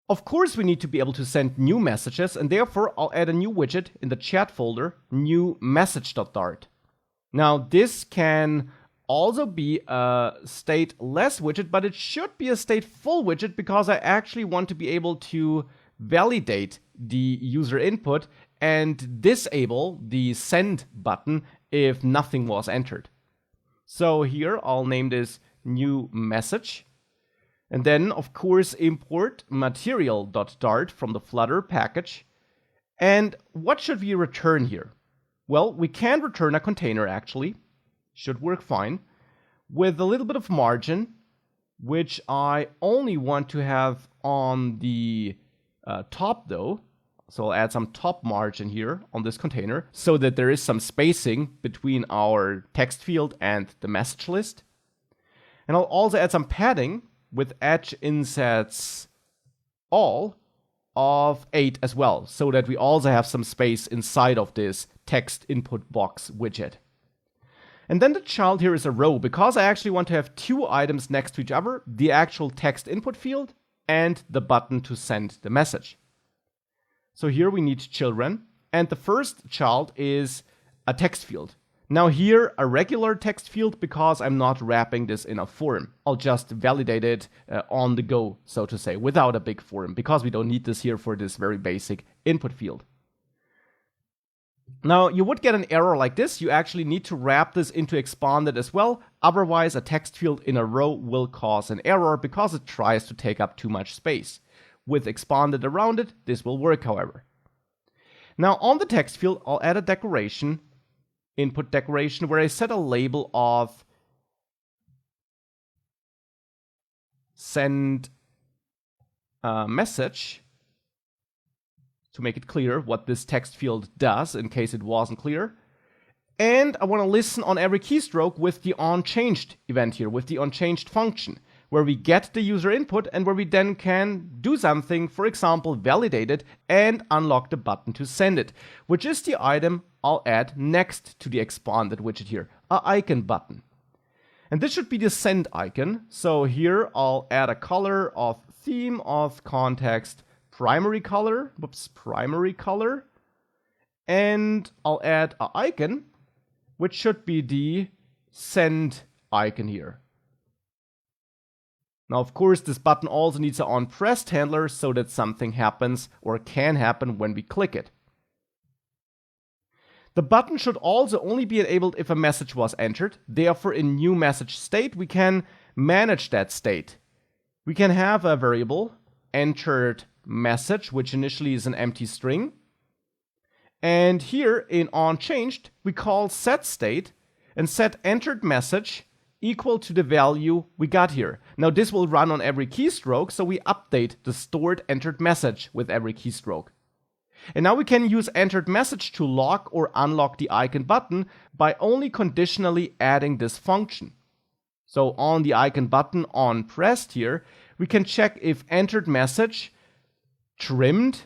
Of course, we need to be able to send new messages, and therefore I'll add a new widget in the chat folder, new message.dart. Now, this can also be a stateless widget, but it should be a stateful widget because I actually want to be able to validate the user input and disable the send button if nothing was entered. So here I'll name this new message. And then, of course, import material.dart from the Flutter package. And what should we return here? Well, we can return a container, actually. Should work fine. With a little bit of margin, which I only want to have on the top, though. So I'll add some top margin here on this container so that there is some spacing between our text field and the message list. And I'll also add some padding with edge insets all of 8 as well, so that we also have some space inside of this text input box widget. And then the child here is a row, because I actually want to have two items next to each other, the actual text input field and the button to send the message. So here we need children, and the first child is a text field. Now here, a regular text field, because I'm not wrapping this in a form. I'll just validate it on the go, so to say, without a big form, because we don't need this here for this very basic input field. Now, you would get an error like this. You actually need to wrap this into expanded as well. Otherwise, a text field in a row will cause an error because it tries to take up too much space. With expanded around it, this will work, however. Now, on the text field, I'll add a decoration, input decoration, where I set a label of send message to make it clear what this text field does in case it wasn't clear. And I want to listen on every keystroke with the onChanged event here, with the onChanged function, where we get the user input and where we then can do something, for example, validate it and unlock the button to send it, which is the item I'll add next to the expanded widget here, an icon button. And this should be the send icon. So here I'll add a color of theme of context, primary color, and I'll add an icon, which should be the send icon here. Now, of course, this button also needs an onPressed handler so that something happens or can happen when we click it. The button should also only be enabled if a message was entered. Therefore, in new message state, we can manage that state. We can have a variable entered message, which initially is an empty string. And here in onChanged, we call setState and set entered message equal to the value we got here. Now this will run on every keystroke, so we update the stored entered message with every keystroke. And now we can use entered message to lock or unlock the icon button by only conditionally adding this function. So on the icon button onPressed here, we can check if entered message trimmed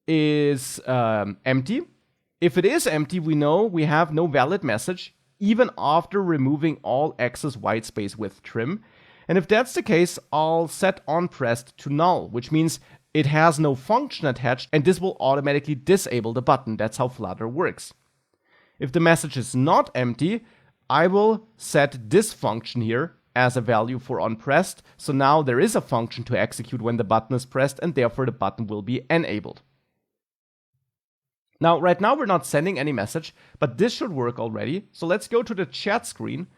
is empty. If it is empty, we know we have no valid message, even after removing all excess white space with trim. And if that's the case, I'll set onPressed to null, which means it has no function attached, and this will automatically disable the button. That's how Flutter works. If the message is not empty, I will set this function here as a value for onPressed. So now there is a function to execute when the button is pressed, and therefore the button will be enabled. Now, right now we're not sending any message, but this should work already. So let's go to the chat screen,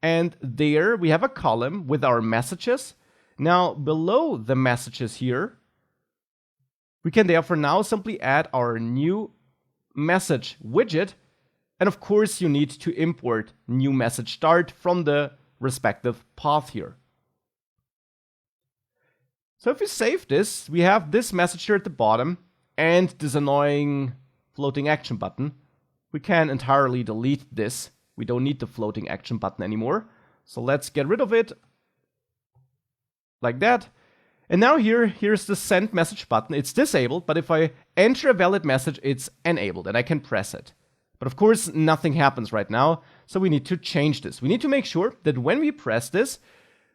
and there we have a column with our messages. Now, below the messages here, we can therefore now simply add our new message widget. And of course, you need to import new message start from the respective path here. So if we save this, we have this message here at the bottom and this annoying floating action button. We can entirely delete this. We don't need the floating action button anymore. So let's get rid of it like that. And now here's the send message button. It's disabled, but if I enter a valid message, it's enabled and I can press it. But of course, nothing happens right now, so we need to change this. We need to make sure that when we press this,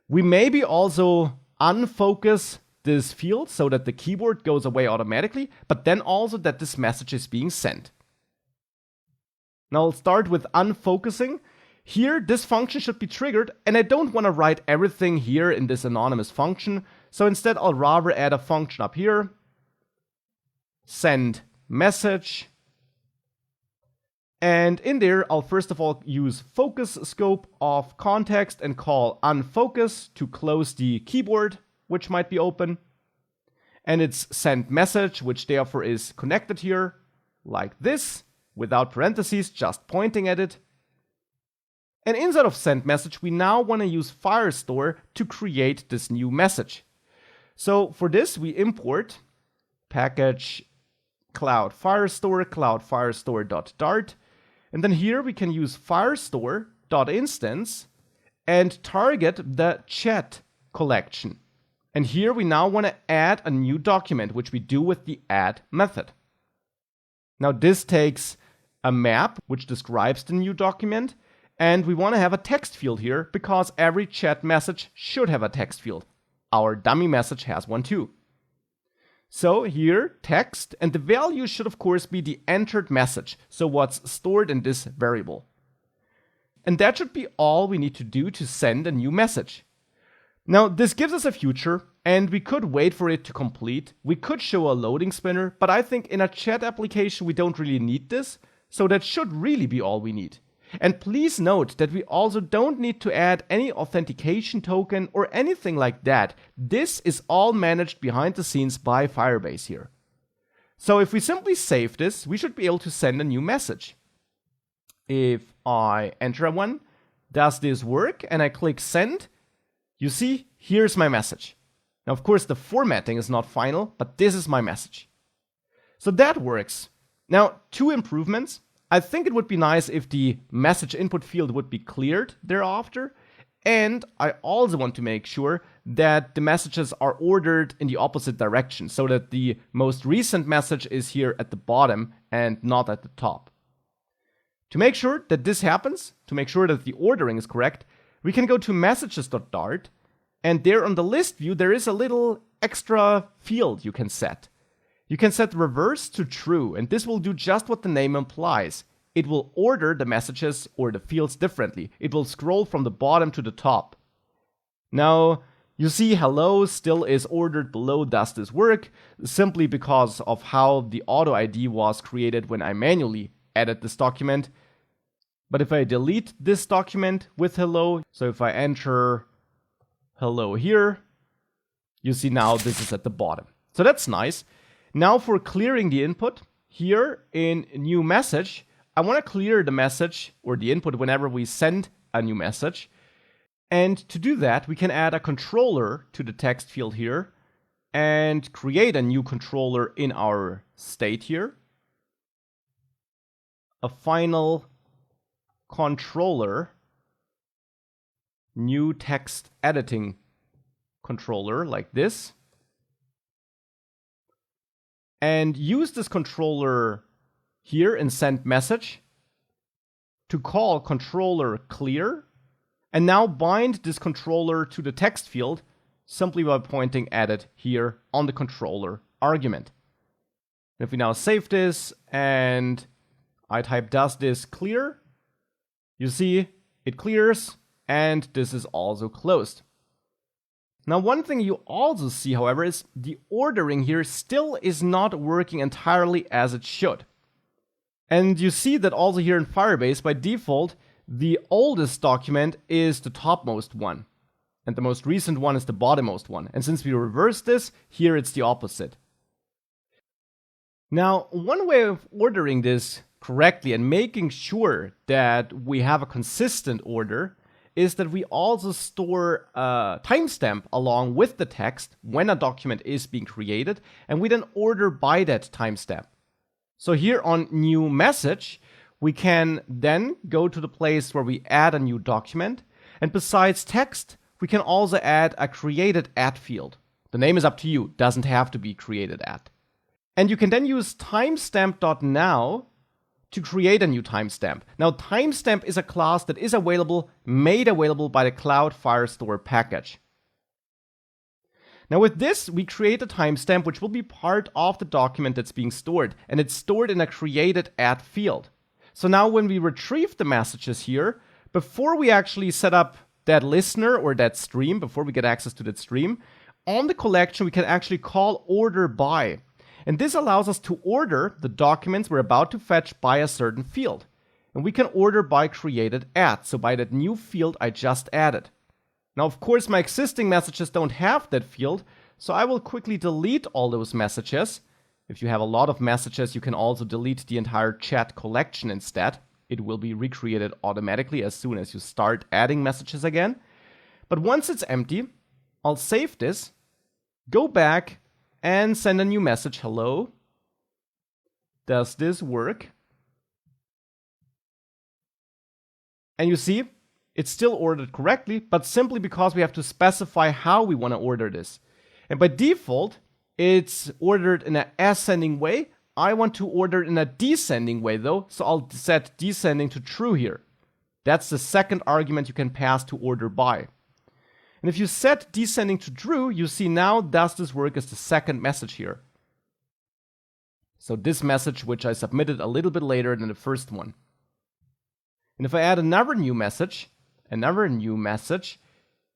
we maybe also unfocus this field so that the keyboard goes away automatically, but then also that this message is being sent. Now I'll start with unfocusing. Here, this function should be triggered, and I don't want to write everything here in this anonymous function, so instead I'll rather add a function up here, send message, and in there I'll first of all use focus scope of context and call unfocus to close the keyboard, which might be open, and it's send message, which therefore is connected here, like this, without parentheses, just pointing at it. And inside of send message, we now want to use Firestore to create this new message. So for this, we import package cloud firestore.dart. And then here we can use firestore.instance and target the chat collection. And here we now want to add a new document, which we do with the add method. Now this takes a map, which describes the new document. And we want to have a text field here because every chat message should have a text field. Our dummy message has one too. So here, text, and the value should of course be the entered message, so what's stored in this variable. And that should be all we need to do to send a new message. Now this gives us a future, and we could wait for it to complete. We could show a loading spinner, but I think in a chat application we don't really need this, so that should really be all we need. And please note that we also don't need to add any authentication token or anything like that. This is all managed behind the scenes by Firebase here. So if we simply save this, we should be able to send a new message. If I enter one, does this work? And I click send, you see, here's my message. Now, of course, the formatting is not final, but this is my message. So that works. Now, 2 improvements. I think it would be nice if the message input field would be cleared thereafter. And I also want to make sure that the messages are ordered in the opposite direction so that the most recent message is here at the bottom and not at the top. To make sure that this happens, to make sure that the ordering is correct, we can go to messages.dart, and there on the list view there is a little extra field you can set. You can set reverse to true, and this will do just what the name implies. It will order the messages or the fields differently. It will scroll from the bottom to the top. Now, you see hello still is ordered below does this work, simply because of how the auto ID was created when I manually added this document. But if I delete this document with hello, so if I enter hello here, you see now this is at the bottom. So that's nice. Now for clearing the input, here in new message, I want to clear the message or the input whenever we send a new message. And to do that, we can add a controller to the text field here and create a new controller in our state here. A final controller, new text editing controller like this. And use this controller here in send message to call controller clear, and now bind this controller to the text field simply by pointing at it here on the controller argument. If we now save this and I type does this clear, you see it clears and this is also closed. Now, one thing you also see, however, is the ordering here still is not working entirely as it should. And you see that also here in Firebase, by default, the oldest document is the topmost one, and the most recent one is the bottommost one. And since we reverse this, here it's the opposite. Now, one way of ordering this correctly and making sure that we have a consistent order is that we also store a timestamp along with the text when a document is being created, and we then order by that timestamp. So here on new message, we can then go to the place where we add a new document, and besides text, we can also add a created at field. The name is up to you, doesn't have to be created at. And you can then use timestamp.now to create a new timestamp. Now, timestamp is a class that is made available by the Cloud Firestore package. Now with this, we create a timestamp which will be part of the document that's being stored, and it's stored in a created at field. So now when we retrieve the messages here, before we actually set up that listener or that stream, before we get access to that stream, on the collection we can actually call order by. And this allows us to order the documents we're about to fetch by a certain field. And we can order by created at, so by that new field I just added. Now, of course, my existing messages don't have that field, so I will quickly delete all those messages. If you have a lot of messages, you can also delete the entire chat collection instead. It will be recreated automatically as soon as you start adding messages again. But once it's empty, I'll save this, go back, and send a new message. Hello. Does this work? And you see, it's still ordered correctly, but simply because we have to specify how we want to order this. And by default, it's ordered in an ascending way. I want to order in a descending way though, so I'll set descending to true here. That's the second argument you can pass to order by. And if you set descending to true, you see now does this work as the second message here. So this message, which I submitted a little bit later than the first one. And if I add another new message,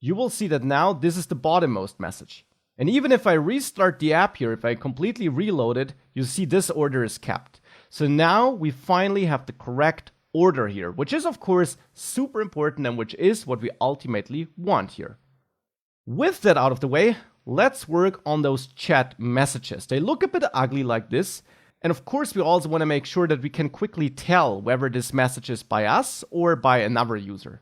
you will see that now this is the bottommost message. And even if I restart the app here, if I completely reload it, you see this order is kept. So now we finally have the correct order here, which is of course super important and which is what we ultimately want here. With that out of the way, let's work on those chat messages. They look a bit ugly like this. And of course, we also want to make sure that we can quickly tell whether this message is by us or by another user.